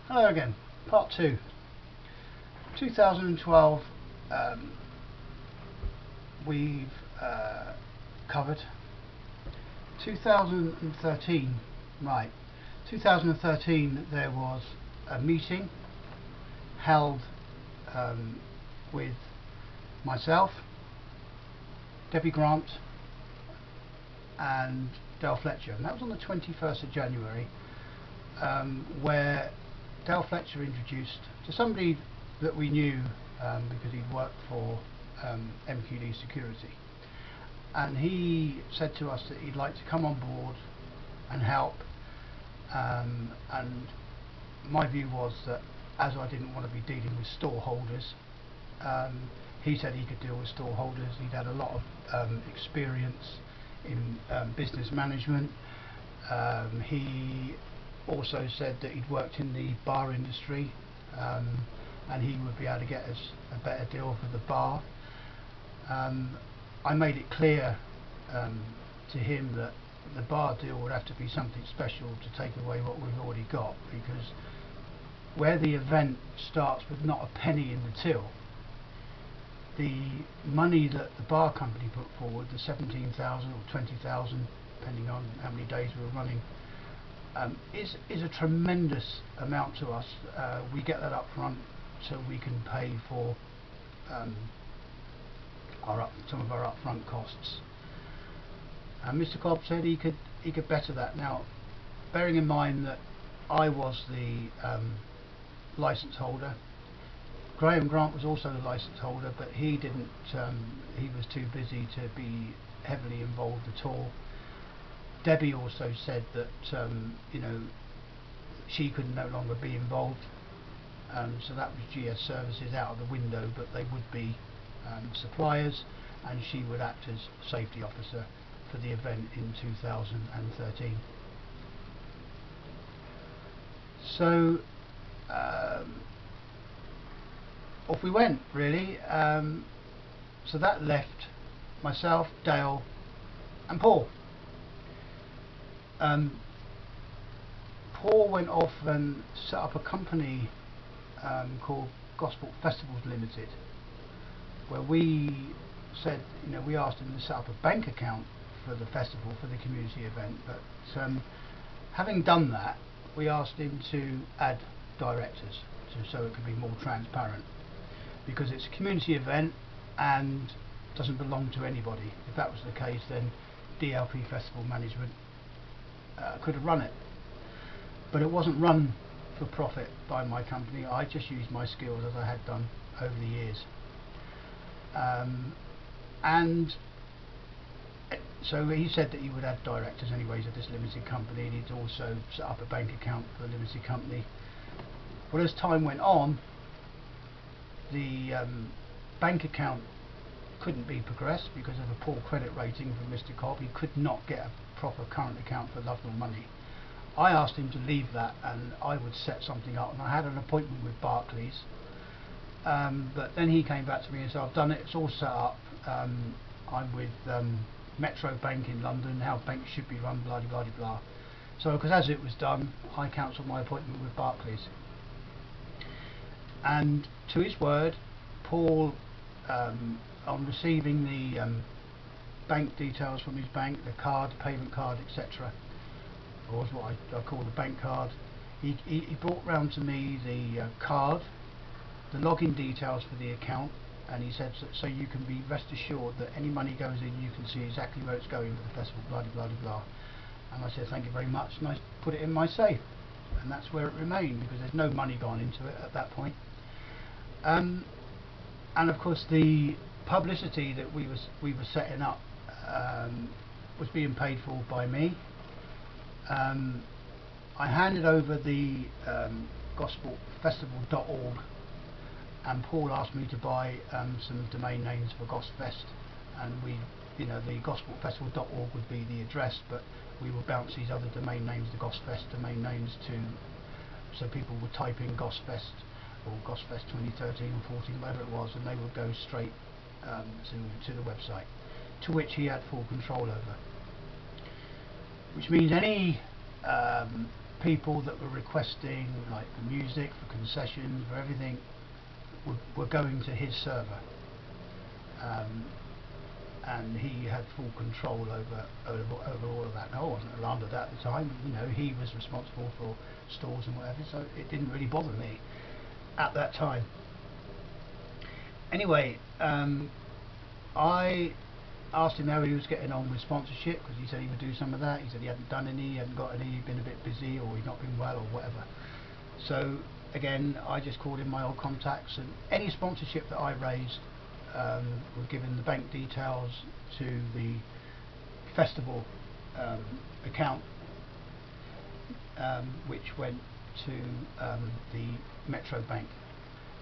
Hello again, part 2. 2012 we've covered. 2013, right. 2013 there was a meeting held with myself, Debbie Grant and Dale Fletcher, and that was on the 21st of January, where Dale Fletcher introduced to somebody that we knew because he'd worked for MQD Security, and he said to us that he'd like to come on board and help, and my view was that as I didn't want to be dealing with store holders, he said he could deal with store holders. He'd had a lot of experience in business management. He also said that he'd worked in the bar industry, and he would be able to get us a better deal for the bar. I made it clear to him that the bar deal would have to be something special to take away what we've already got, because where the event starts with not a penny in the till, the money that the bar company put forward, the 17,000 or 20,000, depending on how many days we were running, is a tremendous amount to us. We get that up front so we can pay for some of our upfront costs. And Mr. Cobb said he could better that. Now, bearing in mind that I was the license holder, Graham Grant was also the license holder, but he didn't. He was too busy to be heavily involved at all. Debbie also said that she could no longer be involved, so that was GS Services out of the window, but they would be suppliers, and she would act as safety officer for the event in 2013. So off we went, really. So that left myself, Dale and Paul. Paul went off and set up a company called Gosport Festivals Limited, where we said, we asked him to set up a bank account for the festival, for the community event, but having done that, we asked him to add directors so it could be more transparent, because it's a community event and doesn't belong to anybody. If that was the case, then DLP Festival Management could have run it, but it wasn't run for profit by my company. I just used my skills as I had done over the years, and so he said that he would add directors anyways of this limited company, and he'd also set up a bank account for the limited company. Well, as time went on, the bank account couldn't be progressed because of a poor credit rating from Mr. Cobb. He could not get a proper current account for Love Nor Money. I asked him to leave that and I would set something up, and I had an appointment with Barclays, but then he came back to me and said, I've done it, it's all set up. I'm with Metro Bank in London, how banks should be run, blah blah blah blah. So because as it was done, I cancelled my appointment with Barclays, and to his word, Paul, on receiving the bank details from his bank, the card, payment card, etc., or what I call the bank card, he brought round to me the card, the login details for the account, and he said, so you can be rest assured that any money goes in, you can see exactly where it's going for the festival, blah blah blah blah. And I said, thank you very much, and I put it in my safe, and that's where it remained, because there's no money gone into it at that point. And of course the publicity that we were setting up was being paid for by me. I handed over the gospelfestival.org, and Paul asked me to buy some domain names for Gosfest, and the gospelfestival.org would be the address, but we would bounce these other domain names, the Gosfest domain names, so people would type in Gosfest or Gosfest 2013 or 14, whatever it was, and they would go straight to the website, to which he had full control over. Which means any people that were requesting, like for music, for concessions, for everything, were going to his server. And he had full control over all of that. I wasn't alarmed at that at the time. You know, he was responsible for stores and whatever, so it didn't really bother me at that time. Anyway, I asked him how he was getting on with sponsorship, because he said he would do some of that. He said he hadn't done any, he hadn't got any, he'd been a bit busy, or he'd not been well, or whatever. So again, I just called in my old contacts, and any sponsorship that I raised were given the bank details to the festival account, which went to the Metro Bank,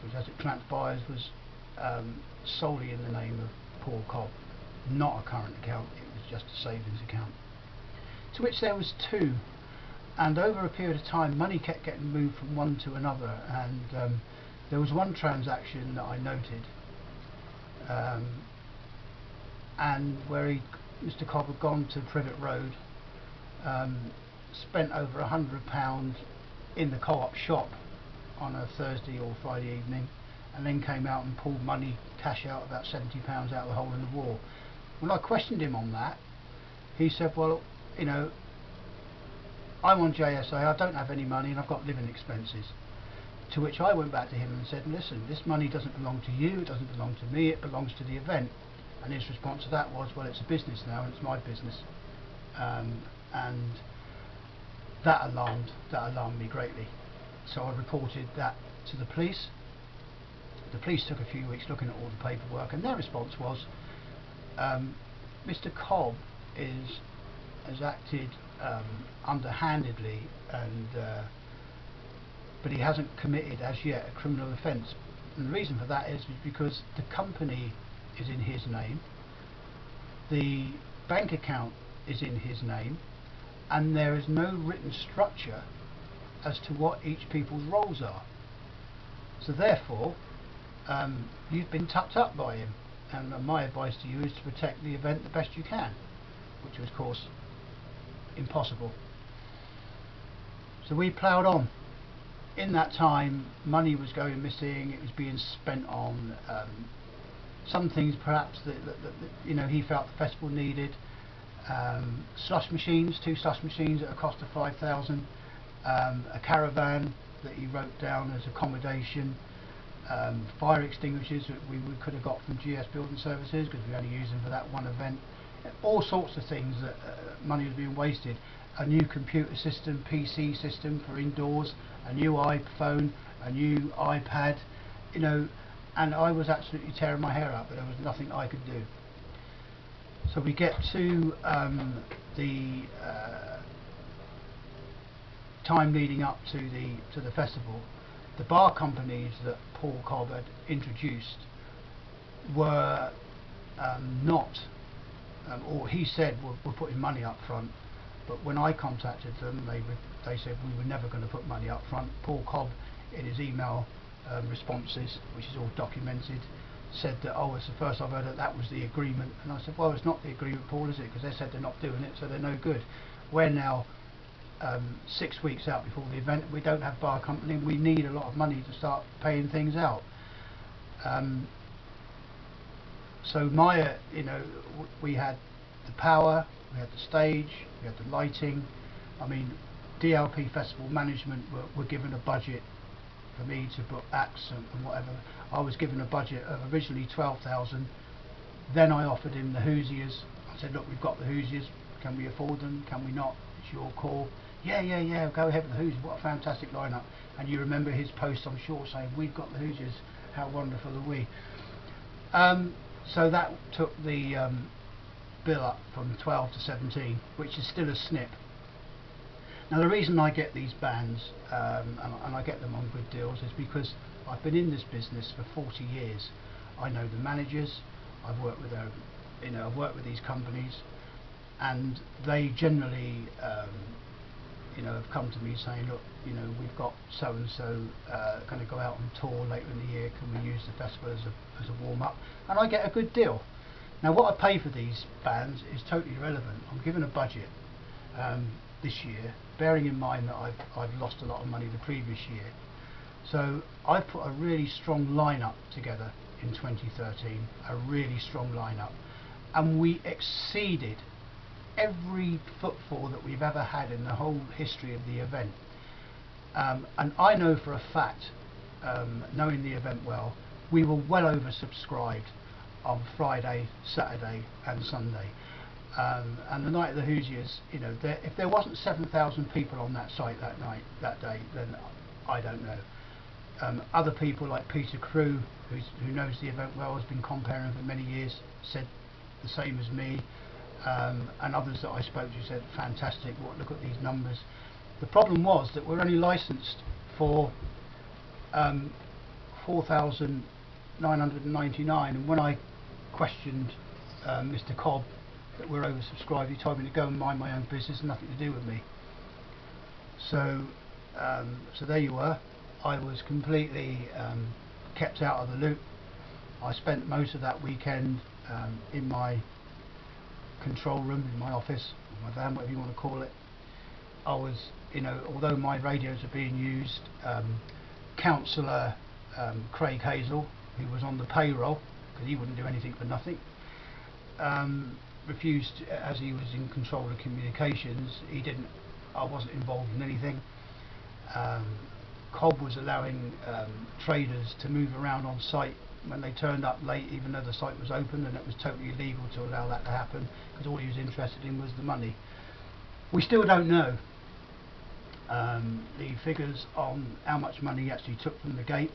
which, as it transpires, was solely in the name of Paul Cobb, not a current account. It was just a savings account, to which there was two, and over a period of time money kept getting moved from one to another, and there was one transaction that I noted, and where Mr. Cobb had gone to Privet Road, spent over £100 in the Co-op shop on a Thursday or Friday evening, and then came out and pulled money, cash out, about £70 out of the hole in the wall. When I questioned him on that, he said, well, you know, I'm on JSA, I don't have any money, and I've got living expenses. To which I went back to him and said, listen, this money doesn't belong to you, it doesn't belong to me, it belongs to the event. And his response to that was, well, it's a business now, and it's my business. And that alarmed me greatly. So I reported that to the police. The police took a few weeks looking at all the paperwork, and their response was, Mr. Cobb has acted underhandedly, and but he hasn't committed as yet a criminal offence. And the reason for that is because the company is in his name, the bank account is in his name, and there is no written structure as to what each people's roles are. So therefore, you've been tucked up by him, and my advice to you is to protect the event the best you can, which was, of course, impossible. So we ploughed on. In that time, money was going missing. It was being spent on some things perhaps that you know, he felt the festival needed. Slush machines, 2 slush machines at a cost of 5,000, a caravan that he wrote down as accommodation, fire extinguishers that we could have got from GS Building Services, because we only used them for that one event. All sorts of things that money was being wasted. A new computer system, PC system for indoors, a new iPhone, a new iPad, you know, and I was absolutely tearing my hair out, but there was nothing I could do. So we get to the time leading up to the festival. The bar companies that Paul Cobb had introduced were not, or he said were putting money up front, but when I contacted them, they said we were never going to put money up front. Paul Cobb, in his email responses, which is all documented, said that, oh, it's the first I've heard that was the agreement. And I said, well, it's not the agreement, Paul, is it? Because they said they're not doing it, so they're no good. We're now 6 weeks out before the event. We don't have bar company. We need a lot of money to start paying things out. So Maya, you know, we had the power, we had the stage, we had the lighting. I mean, DLP Festival Management were given a budget for me to book acts and whatever. I was given a budget of originally 12,000. Then I offered him the Hoosiers. I said, look, we've got the Hoosiers. Can we afford them? Can we not? It's your call. Yeah, go ahead with the Hoosiers. What a fantastic lineup. And you remember his post, I'm sure, saying, we've got the Hoosiers. How wonderful are we? So that took the bill up from 12 to 17, which is still a snip. Now the reason I get these bands, and I get them on good deals, is because I've been in this business for 40 years. I know the managers, I've worked with their, you know, I've worked with these companies, and they generally you know, have come to me saying, look, you know, we've got so and so going to go out on tour later in the year, can we use the festival as a warm-up? And I get a good deal. Now what I pay for these bands is totally irrelevant. I'm given a budget this year bearing in mind that I've lost a lot of money the previous year. So I put a really strong lineup together in 2013, a really strong lineup, and we exceeded every footfall that we've ever had in the whole history of the event. And I know for a fact, knowing the event well, we were well oversubscribed on Friday, Saturday and Sunday. And the night of the Hoosiers, you know, if there wasn't 7,000 people on that site that day, then I don't know. Other people like Peter Crew, who knows the event well, has been comparing for many years, said the same as me, and others that I spoke to said, fantastic, look at these numbers. The problem was that we're only licensed for 4,999, and when I questioned Mr. Cobb that we're oversubscribed, he told me to go and mind my own business, nothing to do with me. So so there you were. I was completely kept out of the loop. I spent most of that weekend in my control room, in my office, my van, whatever you want to call it. I was, you know, although my radios are being used, Councillor Craig Hazel, who was on the payroll because he wouldn't do anything for nothing, refused, as he was in control of communications. I wasn't involved in anything. Cobb was allowing traders to move around on site when they turned up late, even though the site was open, and it was totally illegal to allow that to happen because all he was interested in was the money. We still don't know the figures on how much money he actually took from the gate.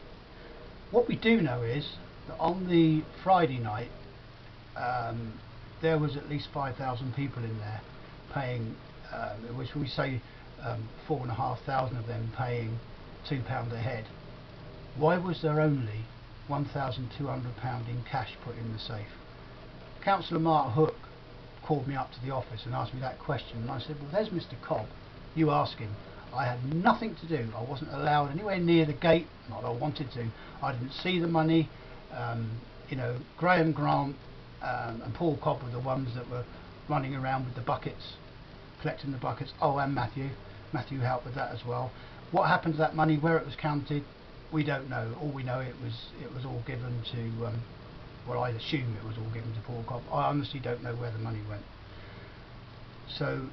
What we do know is that on the Friday night there was at least 5,000 people in there paying, which we say 4,500 of them paying £2 a head. Why was there only £1,200 in cash put in the safe? Councillor Mark Hook called me up to the office and asked me that question, and I said, well, there's Mr. Cobb, you ask him. I had nothing to do. I wasn't allowed anywhere near the gate, not that I wanted to. I didn't see the money. You know, Graham Grant and Paul Cobb were the ones that were running around with the buckets, collecting the buckets. Oh, and Matthew helped with that as well. What happened to that money, where it was counted, we don't know. All we know, it was all given to, well, I assume it was all given to Paul Cobb. I honestly don't know where the money went. So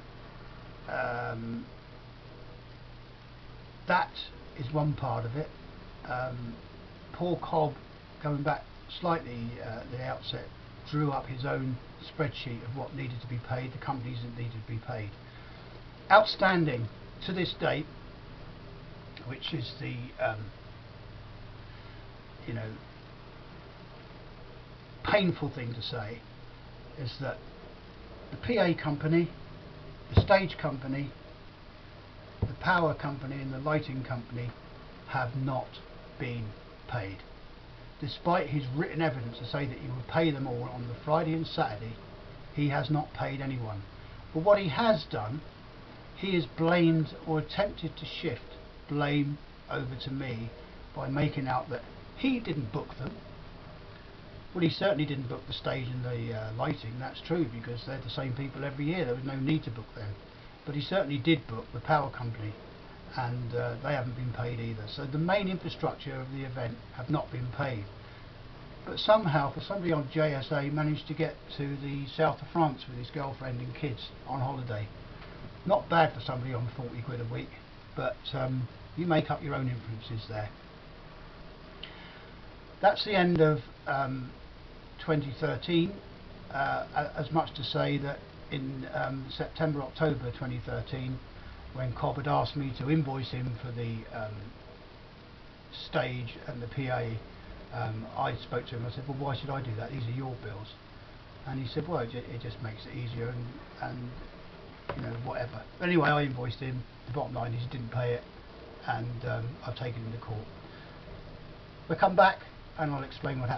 that is one part of it. Paul Cobb, going back slightly at the outset, drew up his own spreadsheet of what needed to be paid, the companies that needed to be paid. Outstanding to this date, which is the you know, painful thing to say, is that the PA company, the stage company, the power company and the lighting company have not been paid. Despite his written evidence to say that he would pay them all on the Friday and Saturday, he has not paid anyone. But what he has done, he has blamed or attempted to shift blame over to me by making out that he didn't book them. Well, he certainly didn't book the stage and the lighting, that's true, because they're the same people every year, there was no need to book them. But he certainly did book the power company, and they haven't been paid either. So the main infrastructure of the event have not been paid. But somehow, for somebody on JSA, managed to get to the south of France with his girlfriend and kids on holiday. Not bad for somebody on 40 quid a week, but you make up your own influences there. That's the end of 2013. As much to say that in September, October 2013, when Cobb had asked me to invoice him for the stage and the PA, I spoke to him. I said, well, why should I do that? These are your bills. And he said, well, it just makes it easier, and you know, whatever. But anyway, I invoiced him. The bottom line is he didn't pay it, and I've taken him to court. We'll come back and I'll explain what happened.